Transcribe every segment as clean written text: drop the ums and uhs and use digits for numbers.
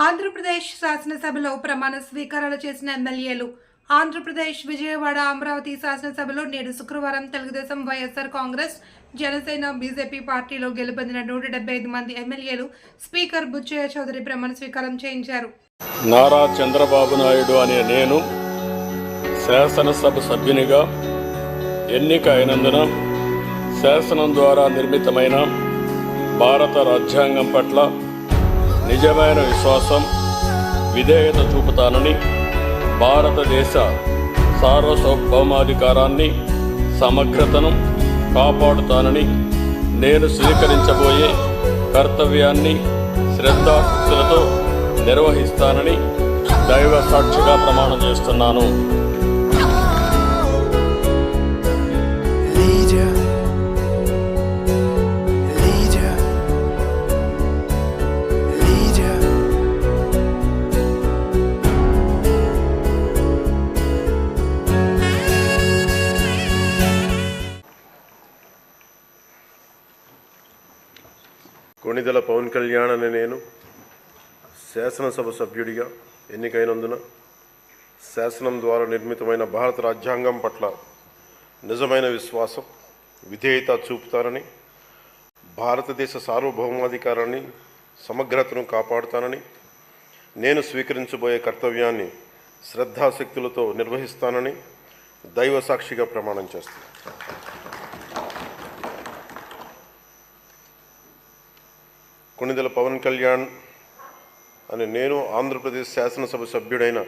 ఆంధ్రప్రదేశ్ శాసనసభలో ప్రమాణ స్వీకారాలు చేసిన ఎమ్మెల్యేలు. ఆంధ్రప్రదేశ్ విజయవాడ, అమరావతి శాసనసభలో నేడు శుక్రవారం తెలుగుదేశం, వైఎస్ఆర్ కాంగ్రెస్, జనసేన, బీజేపీ పార్టీలో గెలుపొందిన 175 మంది ఎమ్మెల్యేలు స్పీకర్ బుచ్చయ్య చౌదరి ప్రమాణ స్వీకారం చేయించారు. నారా చంద్రబాబు నాయుడు అనే నేను శాసనసభ సభ్యునిగా ఎన్నిక అయినందున శాసనం ద్వారా నిర్మితమైన భారత రాజ్యాంగం పట్ల నిజమైన విశ్వాసం, విధేయత చూపుతానని, భారతదేశ సార్వభౌమాధికారాన్ని, సమగ్రతను కాపాడుతానని, నేను స్వీకరించబోయే కర్తవ్యాన్ని శ్రద్ధాశక్తులతో నిర్వహిస్తానని దైవ సాక్షిగా ప్రమాణం చేస్తున్నాను. కొణిదెల పవన్ కళ్యాణ్ అనే నేను శాసనసభ సభ్యుడిగా ఎన్నికైనందున శాసనం ద్వారా నిర్మితమైన భారత రాజ్యాంగం పట్ల నిజమైన విశ్వాసం, విధేయత చూపుతానని, భారతదేశ సార్వభౌమాధికారాన్ని, సమగ్రతను కాపాడుతానని, నేను స్వీకరించబోయే కర్తవ్యాన్ని శ్రద్ధాశక్తులతో నిర్వహిస్తానని దైవ సాక్షిగా ప్రమాణం చేస్తాను. కొణిదెల పవన్ కళ్యాణ్ అని నేను ఆంధ్రప్రదేశ్ శాసనసభ సభ్యుడైన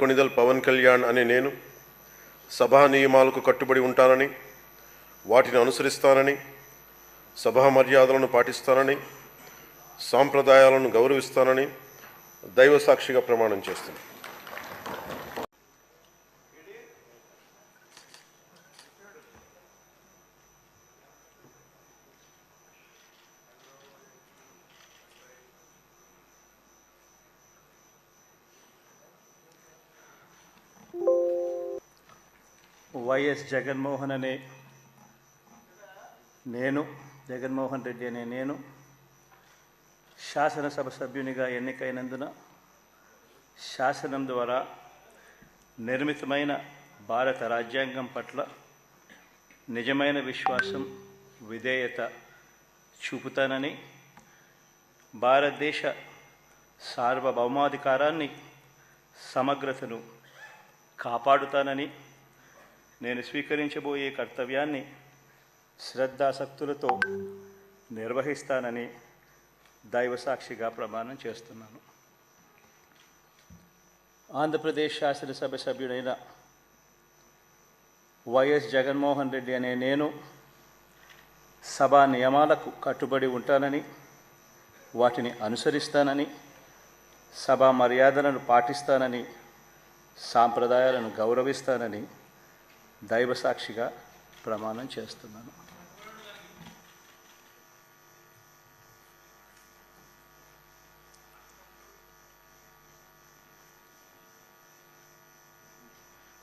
కొణిదెల పవన్ కళ్యాణ్ అని నేను సభా నియమాలకు కట్టుబడి ఉంటానని, వాటిని అనుసరిస్తానని, సభా మర్యాదలను పాటిస్తానని, సాంప్రదాయాలను గౌరవిస్తానని దైవ సాక్షిగా ప్రమాణం చేస్తాను. వైఎస్ జగన్మోహన్ రెడ్డి అనే నేను శాసనసభ సభ్యునిగా ఎన్నికైనందున శాసనం ద్వారా నిర్మితమైన భారత రాజ్యాంగం పట్ల నిజమైన విశ్వాసం, విధేయత చూపుతానని, భారతదేశ సార్వభౌమాధికారాన్ని, సమగ్రతను కాపాడుతానని, నేను స్వీకరించబోయే కర్తవ్యాన్ని శ్రద్ధాశక్తులతో నిర్వహిస్తానని దైవ సాక్షిగా ప్రమాణం చేస్తున్నాను. ఆంధ్రప్రదేశ్ శాసనసభ సభ్యుడైన వైఎస్ జగన్మోహన్ రెడ్డి అనే నేను సభా నియమాలకు కట్టుబడి ఉంటానని, వాటిని అనుసరిస్తానని, సభా మర్యాదలను పాటిస్తానని, సాంప్రదాయాలను గౌరవిస్తానని దైవ సాక్షిగా ప్రమాణం చేస్తున్నాను.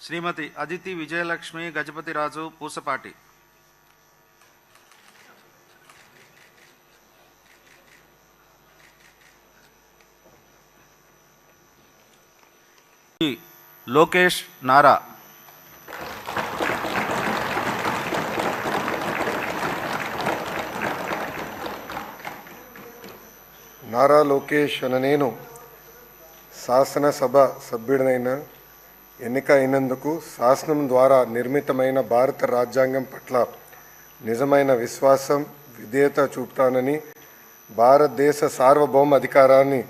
శ్రీమతి అదితి విజయలక్ష్మి గజపతిరాజు పూసపాటి. లోకేష్ నారా. నారా లోకేష్ అనే నేను శాసనసభ సభ్యుడినైన ఎన్నిక అయినందుకు శాసనం ద్వారా నిర్మితమైన భారత రాజ్యాంగం పట్ల నిజమైన విశ్వాసం, విధేయత చూపుతానని, భారతదేశ సార్వభౌమ అధికారాన్ని,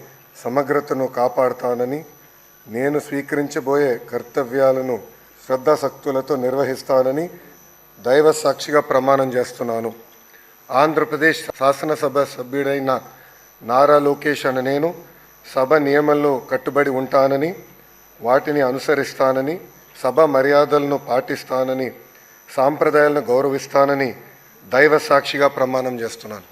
సమగ్రతను కాపాడుతానని, నేను స్వీకరించబోయే కర్తవ్యాలను శ్రద్ధాశక్తులతో నిర్వహిస్తానని దైవ సాక్షిగా ప్రమాణం చేస్తున్నాను. ఆంధ్రప్రదేశ్ శాసనసభ సభ్యుడైన నారా లోకేష్ అనే నేను సభ నియమాల్లో కట్టుబడి ఉంటానని, వాటిని అనుసరిస్తానని, సభ మర్యాదలను పాటిస్తానని, సాంప్రదాయాలను గౌరవిస్తానని దైవ సాక్షిగా ప్రమాణం చేస్తున్నాను.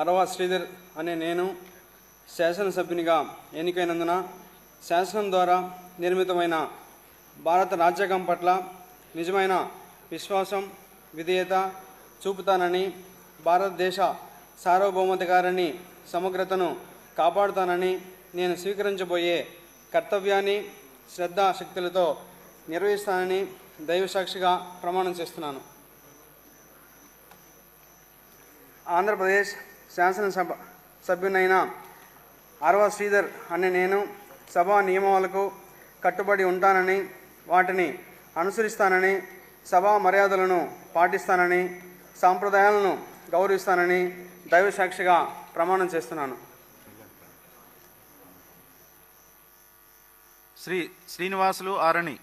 అరవా శ్రీధర్ అనే నేను శాసనసభ్యునిగా ఎన్నికైనందున శాసనం ద్వారా నిర్మితమైన భారత రాజ్యాంగం పట్ల నిజమైన విశ్వాసం విధేయత చూపుతానని, భారతదేశ సార్వభౌమాధికారాన్ని సమగ్రతను కాపాడుతానని, నేను స్వీకరించబోయే కర్తవ్యాన్ని శ్రద్ధాశక్తులతో నిర్వహిస్తానని దైవసాక్షిగా ప్రమాణం చేస్తున్నాను. ఆంధ్రప్రదేశ్ శాసనసభ సభ్యునైన అరవా శ్రీధర్ అనే నేను సభా నియమాలకు కట్టుబడి ఉంటానని, వాటిని అనుసరిస్తానని, సభా మర్యాదలను పాటిస్తానని, సాంప్రదాయాలను గౌరవిస్తానని దైవసాక్షిగా ప్రమాణం చేస్తున్నాను. శ్రీ శ్రీనివాసులు ఆరణి.